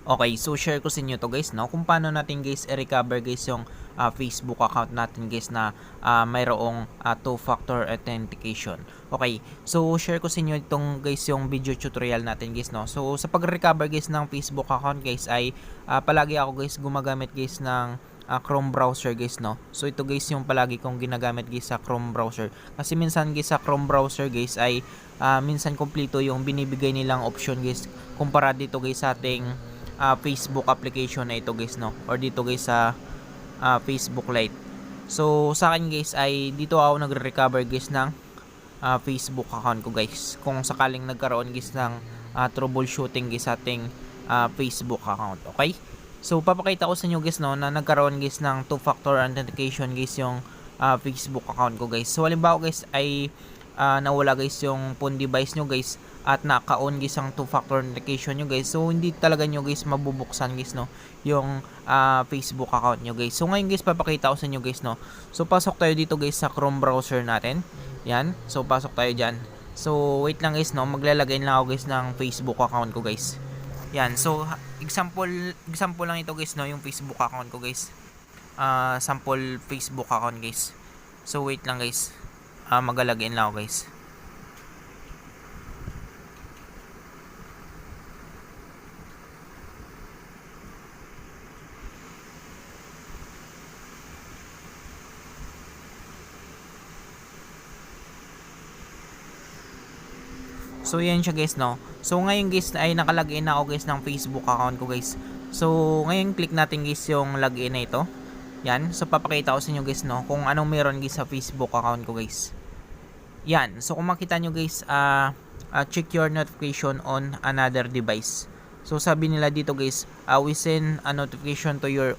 Okay, so share ko sa inyo to guys, no, kung paano natin guys i-recover guys yung Facebook account natin guys na mayroong two-factor authentication. Okay, so share ko sa inyo itong guys yung video tutorial natin guys, no. So sa pag-recover guys ng Facebook account guys ay palagi ako guys gumagamit guys ng Chrome browser guys, no. So ito guys yung palagi kong ginagamit guys sa Chrome browser. Kasi minsan guys sa Chrome browser guys ay minsan kompleto yung binibigay nilang option guys kumpara dito guys sa ating Facebook application na ito guys, no, or dito guys sa Facebook Lite. So sa akin guys ay dito ako nagre-recover guys ng Facebook account ko guys kung sakaling nagkaroon guys ng troubleshooting guys sa ating Facebook account. Okay, so papakita ko sa inyo guys, no, na nagkaroon guys ng two-factor authentication guys yung Facebook account ko guys. So halimbawa guys ay nawala guys yung phone device nyo guys at naka-on guys ang two-factor authentication nyo guys. So hindi talaga nyo guys mabubuksan guys, no, yung Facebook account nyo guys. So ngayon guys papakita ko sa inyo guys, no. So pasok tayo dito guys sa Chrome browser natin. Yan. So pasok tayo dyan. So wait lang guys, no, maglalagay lang ako guys ng Facebook account ko guys. Yan. So example lang ito guys, no, yung Facebook account ko guys. Sample Facebook account guys. So wait lang guys. Maglalagay lang ako guys. So yan siya guys, no. So ngayon guys ay nakalagin na ako guys ng Facebook account ko guys. So ngayon click natin guys yung login na ito. Yan. So papakita ko sa inyo guys, no, kung anong meron guys sa Facebook account ko guys. Yan. So kung makita nyo guys, check your notification on another device. So sabi nila dito guys, we send a notification to your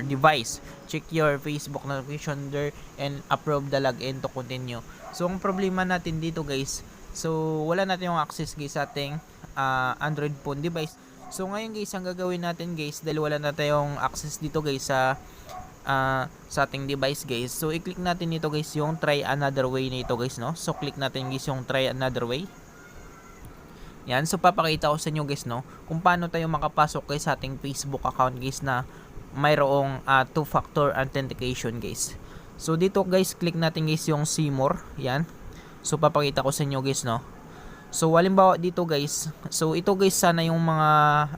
device. Check your Facebook notification there and approve the login to continue. So ang problema natin dito guys, so wala natin yung access guys sa ating Android phone device. So ngayon guys, ang gagawin natin guys, dahil wala na tayong access dito guys sa ating device guys, so i-click natin ito guys yung try another way na ito guys, no. So click natin guys yung try another way. Yan. So papakita ko sa inyo guys, no, kung paano tayo makapasok guys sa ating Facebook account guys na mayroong two-factor authentication guys. So dito guys, click natin guys yung see more. Yan. So papakita ko sa inyo guys, no. So halimbawa dito guys, so ito guys sana yung mga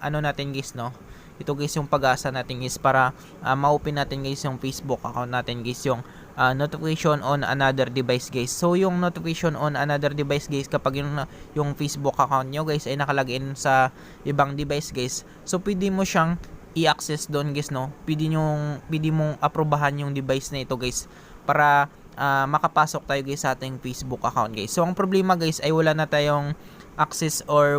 ano natin guys, no. Ito guys yung pag-asa natin guys para ma-open natin guys yung Facebook account natin guys, yung notification on another device guys. So yung notification on another device guys, kapag yung Facebook account nyo guys ay nakalagin sa ibang device guys, so pwede mo siyang i-access doon guys, no. Pwede mong aprobahan yung device na ito guys para makapasok tayo guys sa ating Facebook account guys. So ang problema guys ay wala na tayong access or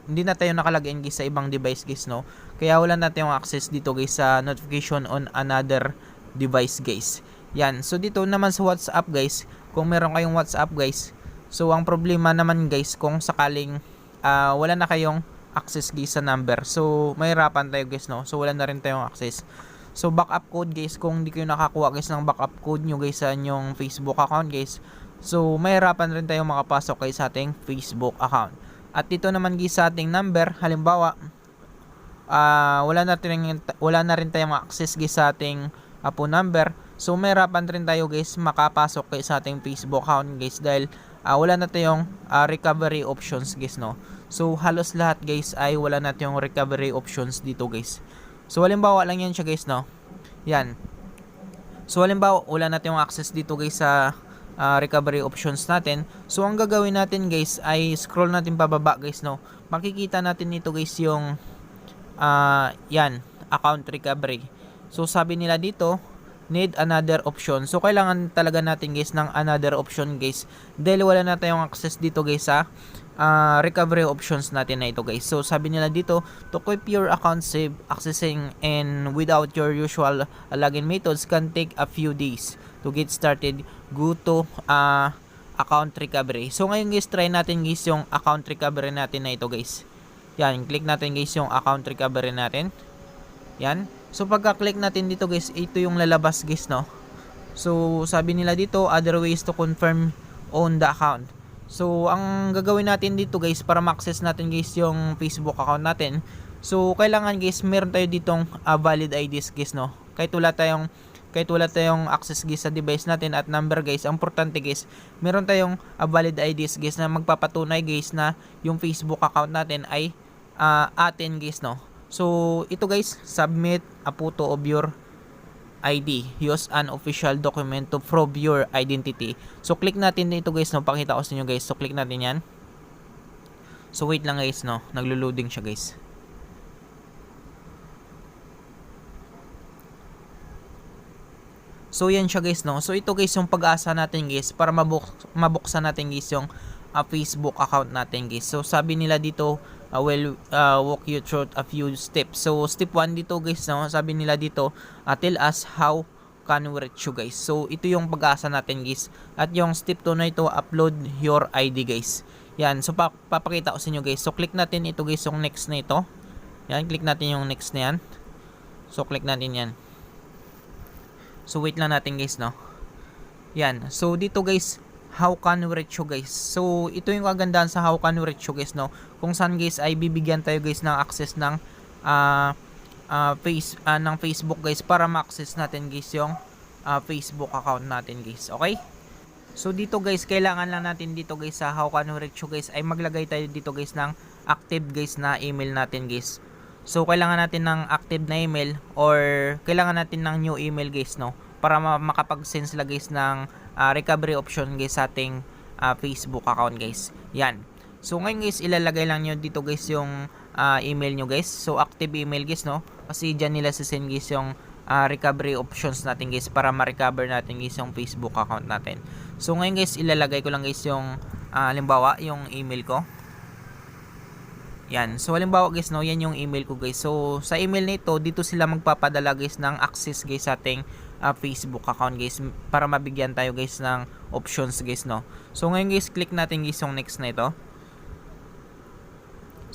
hindi na tayo nakalagin guys sa ibang device guys, no. Kaya wala na tayong access dito guys sa notification on another device guys. Yan. So dito naman sa WhatsApp guys, kung meron kayong WhatsApp guys, so ang problema naman guys kung sakaling wala na kayong access guys sa number, so mahirapan tayo guys, no. So wala na rin tayong access. So backup code guys, kung hindi kayo nakakuha guys ng backup code nyo guys sa inyong Facebook account guys, so mahirapan rin tayo makapasok guys sa ating Facebook account. At dito naman guys sa ating number, halimbawa wala na rin tayong access guys sa ating phone number, so mahirapan rin tayo guys makapasok guys sa ating Facebook account guys dahil wala na tayong recovery options guys, no. So halos lahat guys ay wala na tayong recovery options dito guys. So halimbawa lang yan siya guys, no. Yan. So halimbawa wala natin yung access dito guys sa recovery options natin. So ang gagawin natin guys ay scroll natin pababa guys, no. Makikita natin dito guys yung yan, account recovery. So sabi nila dito, need another option. So kailangan talaga natin guys ng another option guys dahil wala na tayong access dito guys sa recovery options natin na ito guys. So sabi nila dito, to keep your account safe, accessing and without your usual login methods can take a few days. To get started, go to account recovery. So ngayon guys, try natin guys yung account recovery natin na ito guys. Yan, click natin guys yung account recovery natin. Yan. So pagka-click natin dito guys, ito yung lalabas guys, no. So sabi nila dito, other ways to confirm on the account. So ang gagawin natin dito guys para ma-access natin guys yung Facebook account natin. So kailangan guys meron tayo ditong valid IDs guys, no. Kahit wala tayong access guys sa device natin at number guys, ang importante guys, meron tayong valid IDs guys na magpapatunay guys na yung Facebook account natin ay atin guys, no. So ito guys, submit a photo of your ID. Use an official document to prove your identity. So click natin dito guys, no. Pakita ko sa inyo guys. So click natin yan. So wait lang guys, no. Naglo-loading siya guys. So yan siya guys, no. So ito guys yung pag-asa natin guys para mabuksan natin guys yung Facebook account natin guys. So sabi nila dito, will walk you through a few steps. So step 1 dito guys, no. Sabi nila dito, tell us how can we reach you guys. So ito yung pag-asa natin guys. At yung step 2 na ito, upload your ID guys. Yan, so papakita ko sa inyo guys. So click natin ito guys, yung next na ito. Yan, click natin yung next na yan. So click natin yan. So wait lang natin guys, no. Yan, so dito guys, how can we reach you guys. So ito yung kagandahan sa how can we reach you guys, no. Kung saan guys ay bibigyan tayo guys ng access ng ng Facebook guys para ma-access natin guys yung Facebook account natin guys. Okay? So dito guys, kailangan lang natin dito guys sa how can we reach you guys ay maglagay tayo dito guys ng active guys na email natin guys. So kailangan natin ng active na email or kailangan natin ng new email guys, no, para makapag-send sila guys ng recovery option guys sa ating Facebook account guys. Yan. So ngayon guys, ilalagay lang nyo dito guys yung email nyo guys. So active email guys, no, kasi dyan nila sisend guys yung recovery options natin guys para ma-recover natin guys yung Facebook account natin. So ngayon guys, ilalagay ko lang guys yung halimbawa yung email ko. Yan. So halimbawa guys, no, yan yung email ko guys. So sa email nito, dito sila magpapadala guys ng access guys sa ating Facebook account guys para mabigyan tayo guys ng options guys, no. So ngayon guys, click natin guys yung next na ito.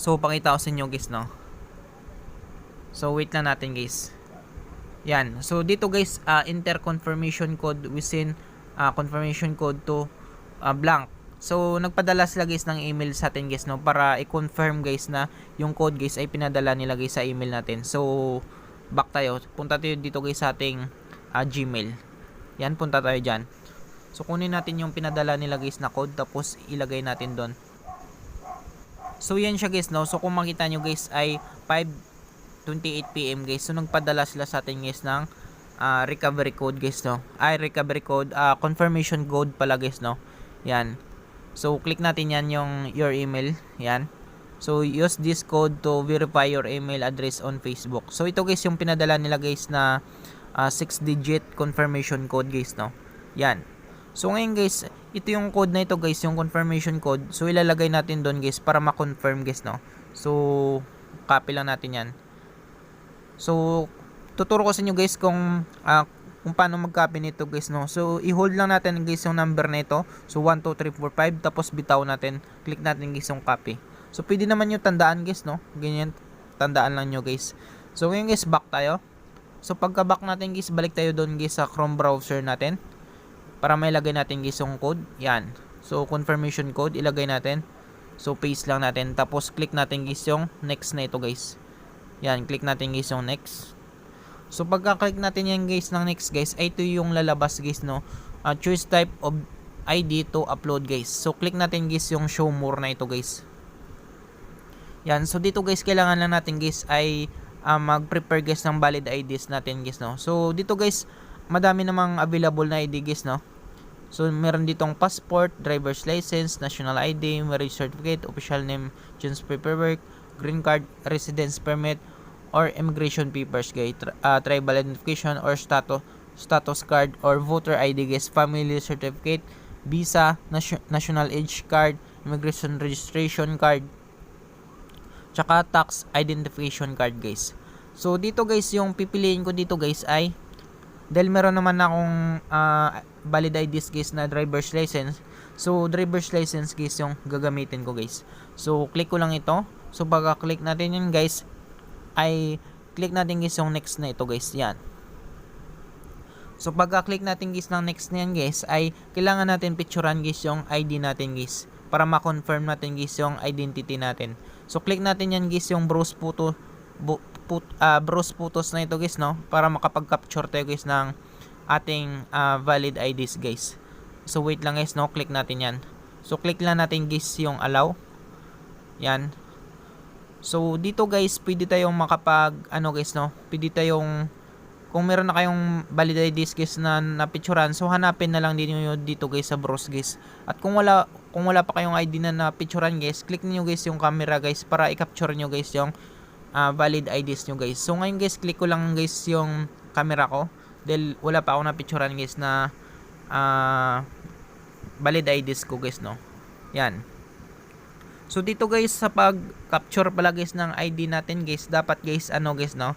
So pakita ko sa inyo guys, no. So wait lang natin guys. Yan. So dito guys, enter confirmation code within confirmation code to blank. So nagpadala sila guys ng email sa atin guys, no, para i-confirm guys na yung code guys ay pinadala nila guys sa email natin. So back tayo. Punta tayo dito guys sa ating Gmail. Yan, punta tayo dyan. So kunin natin yung pinadala nila guys na code tapos ilagay natin doon. So yan siya guys, no. So kung makita nyo guys ay 5:28 PM guys. So nagpadala sila sa atin guys ng recovery code guys, no. Recovery code, confirmation code pala guys, no. Yan. So click natin yan yung your email. Yan. So use this code to verify your email address on Facebook. So ito guys yung pinadala nila guys na 6-digit confirmation code guys, no. Yan. So ngayon guys, ito yung code na ito guys, yung confirmation code. So ilalagay natin doon guys para ma-confirm guys, no. So copy lang natin yan. So tuturo ko sa inyo guys kung paano mag-copy nito guys, no. So i-hold lang natin guys yung number na ito. So 1 2 3 4 5 tapos bitaw natin. Click natin guys yung copy. So pwede naman yung tandaan guys, no. Ganyan, tandaan lang nyo guys. So ngayon guys, back tayo. So pagka back natin guys, balik tayo doon guys sa Chrome browser natin para may lagay natin guys yung code. Yan. So confirmation code ilagay natin. So paste lang natin tapos click natin guys yung next na ito guys. Yan, click natin guys yung next. So pagka-click natin yan guys ng next guys, ay ito yung lalabas guys, no. Choose type of ID to upload guys. So click natin guys yung show more na ito guys. Yan, so dito guys kailangan lang natin guys ay mag-prepare guys ng valid IDs natin guys, no. So dito guys, madami namang available na ID guys, no. So meron ditong passport, driver's license, national ID, marriage certificate, official name, change paperwork, green card, residence permit, or immigration papers guys, tribal identification or status card or voter ID guys, family certificate, visa, national age card, immigration registration card, tsaka tax identification card guys. So dito guys, yung pipiliin ko dito guys ay dahil meron naman akong valid IDs guys na driver's license. So driver's license guys yung gagamitin ko guys. So click ko lang ito. So pagka-click natin yun guys, ay click natin guys yung next na ito guys. Yan. So pagka-click natin guys ng next na yan guys, ay kailangan natin picturean guys yung ID natin guys. para ma-confirm natin guys yung identity natin. So click natin yan guys yung browse photos na ito guys, no, para makapag-capture tayo guys ng ating valid IDs guys. So wait lang guys, no, click natin yan. So click lang natin guys yung allow. Yan. So dito guys, pwede tayong makapag guys, no, pwede tayong, kung meron na kayong valid IDs guys na napicturan, so hanapin na lang din niyo dito guys sa browse guys. At kung wala pa kayong ID na napicturan guys, click niyo guys yung camera guys para i-capture niyo guys yung valid IDs nyo guys. So ngayon guys, click ko lang guys yung camera ko dahil wala pa ako napicturan guys na valid IDs ko guys, no. Yan. So dito guys, sa pag-capture pala guys ng ID natin guys, dapat guys guys, no,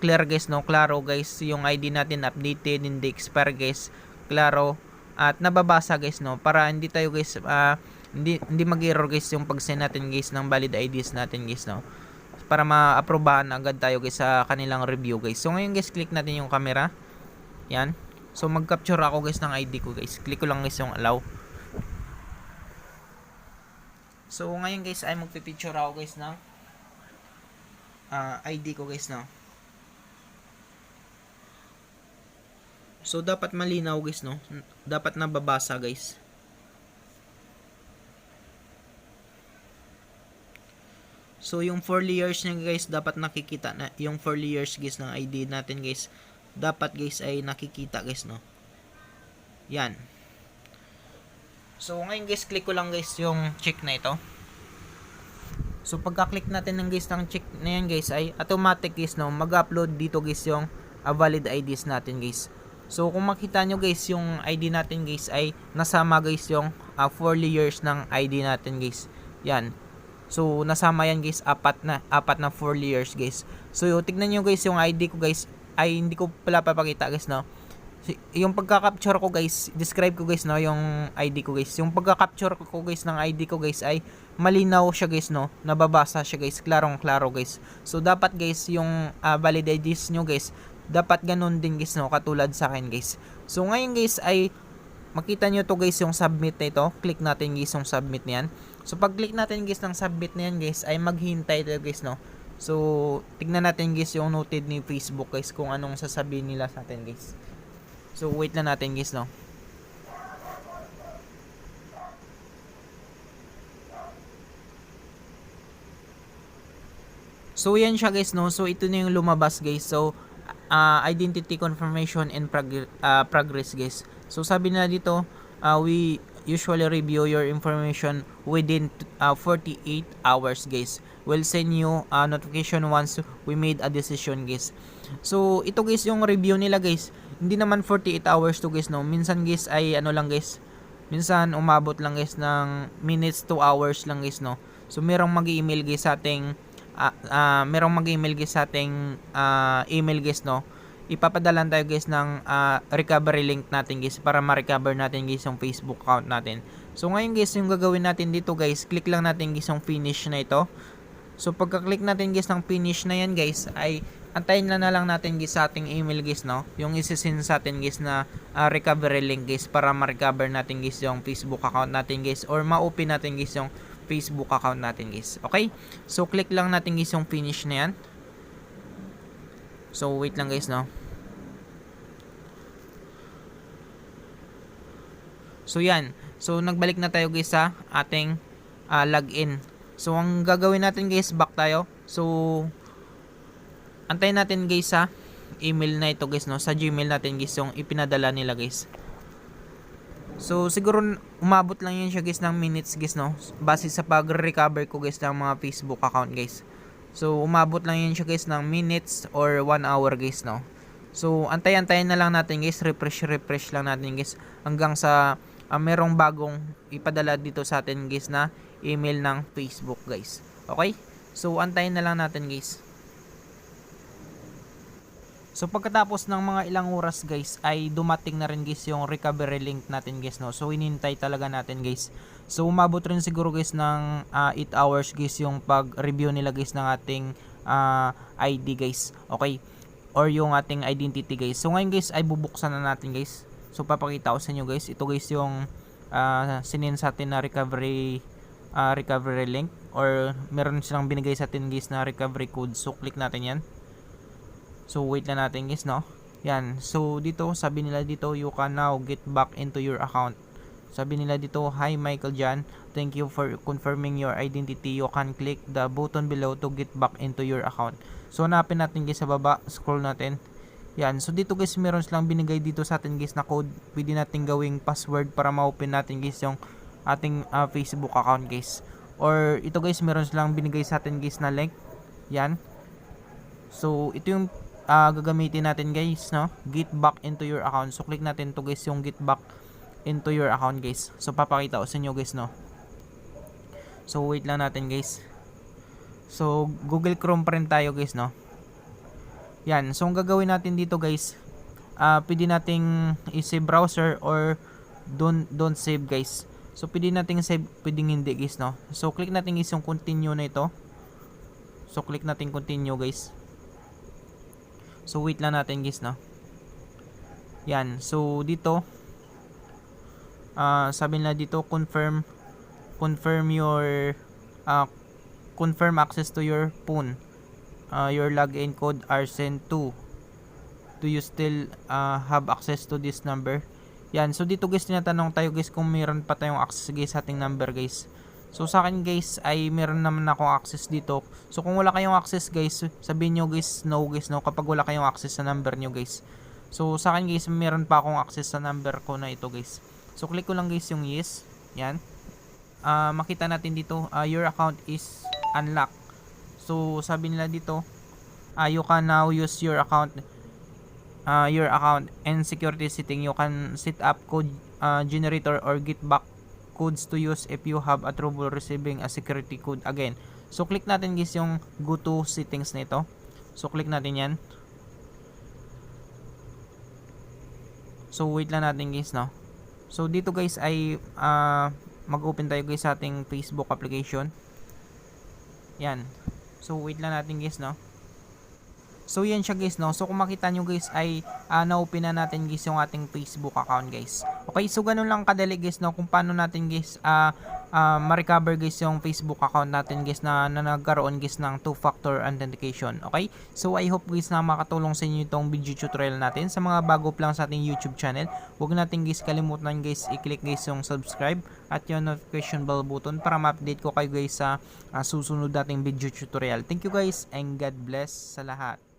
clear guys, no, klaro guys yung ID natin, updated, hindi expire guys, klaro at nababasa guys, no, para hindi tayo guys hindi mag-error guys yung pag-send natin guys ng valid IDs natin guys, no, para ma-aprobahan agad tayo guys sa kanilang review guys. So ngayon guys, click natin yung camera. Yan. So mag-capture ako guys ng ID ko guys. Click ko lang guys yung allow. So ngayon guys ay magpipicture ako guys ng ID ko guys, no. So dapat malinaw guys, no. Dapat nababasa guys. So yung 4 layers niya guys, dapat nakikita na yung 4 layers guys ng ID natin guys. Dapat guys ay nakikita guys, no. Yan. So ngayon guys, click ko lang guys yung check na ito. So pagka-click natin ng guys ng check na yan guys, ay automatic guys, no, mag-upload dito guys yung valid IDs natin guys. So kung makita nyo guys, yung ID natin guys ay nasama guys yung 4 layers ng ID natin guys. Yan. So nasama yan guys, apat na 4 layers guys. So tignan nyo guys yung ID ko guys, ay hindi ko pala papakita guys, no. Yung pagka-capture ko guys, describe ko guys, no, yung ID ko guys. Yung pagka-capture ko guys ng ID ko guys ay malinaw siya guys, no, nababasa siya guys, klarong-klaro guys. So dapat guys yung valid IDs nyo guys, dapat ganun din guys, no, katulad sa akin guys. So ngayon guys ay makita nyo to guys yung submit na ito. Click natin guys yung submit na yan. So pag click natin guys ng submit na yan guys, ay maghintay tayo guys, no. So tignan natin guys yung noted ni Facebook guys kung anong sasabihin nila sa atin guys. So wait na natin guys, no. So yan siya guys, no. So ito na yung lumabas guys. So identity confirmation and progress guys. So sabi na dito, we usually review your information within 48 hours guys. We'll send you a notification once we made a decision guys. So ito guys yung review nila guys. Hindi naman 48 hours to guys, no. Minsan guys ay lang guys. Minsan umabot lang guys ng minutes to hours lang guys, no. So merong mag-email guys sa ating email guys, no. Ipapadalan tayo guys ng recovery link natin guys para ma-recover natin guys yung Facebook account natin. So ngayon guys, yung gagawin natin dito guys, click lang natin guys yung finish na ito. So pagka-click natin guys ng finish na yan guys, ay antayin na lang natin guys sa ating email guys, no, yung isi-send sa atin guys na recovery link guys para ma-recover natin guys yung Facebook account natin guys, or ma-open natin guys yung Facebook account natin guys. Okay? So click lang natin guys yung finish na yan. So wait lang guys, no. So yan. So nagbalik na tayo guys sa ating login. So ang gagawin natin guys, back tayo. So antayin natin guys sa email na ito guys, no, sa Gmail natin guys yung ipinadala nila guys. So siguro umabot lang yan siya guys ng minutes guys, no, base sa pag-recover ko guys ng mga Facebook account guys. So umabot lang yan siya guys ng minutes or 1 hour guys, no. So antayin na lang natin guys, refresh lang natin guys hanggang sa merong bagong ipadala dito sa atin guys na email ng Facebook guys. Okay? So antayin na lang natin guys. So pagkatapos ng mga ilang oras guys, ay dumating na rin guys yung recovery link natin guys, no. So hinintay talaga natin guys. So umabot rin siguro guys ng 8 hours guys yung pag-review nila guys ng ating ID guys. Okay? Or yung ating identity guys. So ngayon guys ay bubuksan na natin guys. So papakita ko sa inyo guys. Ito guys yung sinin sa atin na recovery link, or meron silang binigay sa atin guys na recovery code. So click natin yan. So wait na natin guys, no. Yan. So dito sabi nila dito, you can now get back into your account. Sabi nila dito, hi Michael Jan, thank you for confirming your identity. You can click the button below to get back into your account. So hanapin natin guys sa baba, scroll natin. Yan. So dito guys, meron silang binigay dito sa atin guys na code. Pwede natin gawing password para ma-open natin guys yung ating Facebook account guys. Or ito guys, meron silang binigay sa atin guys na link. Yan. So ito yung gagamitin natin guys, no? Get back into your account. So click natin to guys, yung get back into your account guys. So papakita ko sa inyo guys, no? So wait lang natin guys. So Google Chrome pa rin tayo guys, no? Yan. So ang gagawin natin dito guys, pwede nating i-save browser or don't save guys. So pwede nating save, pwedeng hindi guys, no? So click natin guys yung continue na ito. So click natin continue guys. So wait lang natin guys, no? Yan. So dito sabi nila dito, confirm your confirm access to your phone. Your login code are sent to. Do you still have access to this number? Yan. So dito guys, tinatanong tayo guys kung meron pa tayong access guys sa ating number guys. So sa akin guys ay meron naman akong access dito. So kung wala kayong access guys, sabihin nyo guys no kapag wala kayong access sa number nyo guys. So sa akin guys, meron pa akong access sa number ko na ito guys. So click ko lang guys yung yes. Yan. Makita natin dito, your account is unlocked. So sabi nila dito, you can now use your account and security setting. You can set up code generator or get back codes to use if you have a trouble receiving a security code again. So click natin guys yung go to settings na ito. So click natin yan. So wait lang natin guys, no. So dito guys ay mag-open tayo guys sa ating Facebook application. Yan. So wait lang natin guys, no. So yan siya guys, no. So kung makita nyo guys ay na-open na natin guys yung ating Facebook account guys. Okay, so ganun lang kadali guys, no, kung paano natin guys ma-recover guys yung Facebook account natin guys na nagkaroon guys ng 2-factor authentication. Okay, so I hope guys na makatulong sa inyo itong video tutorial natin. Sa mga bago pa lang sa ating YouTube channel, huwag natin guys kalimutan guys i-click guys yung subscribe at yung notification bell button para ma-update ko kayo guys sa susunod nating video tutorial. Thank you guys and God bless sa lahat.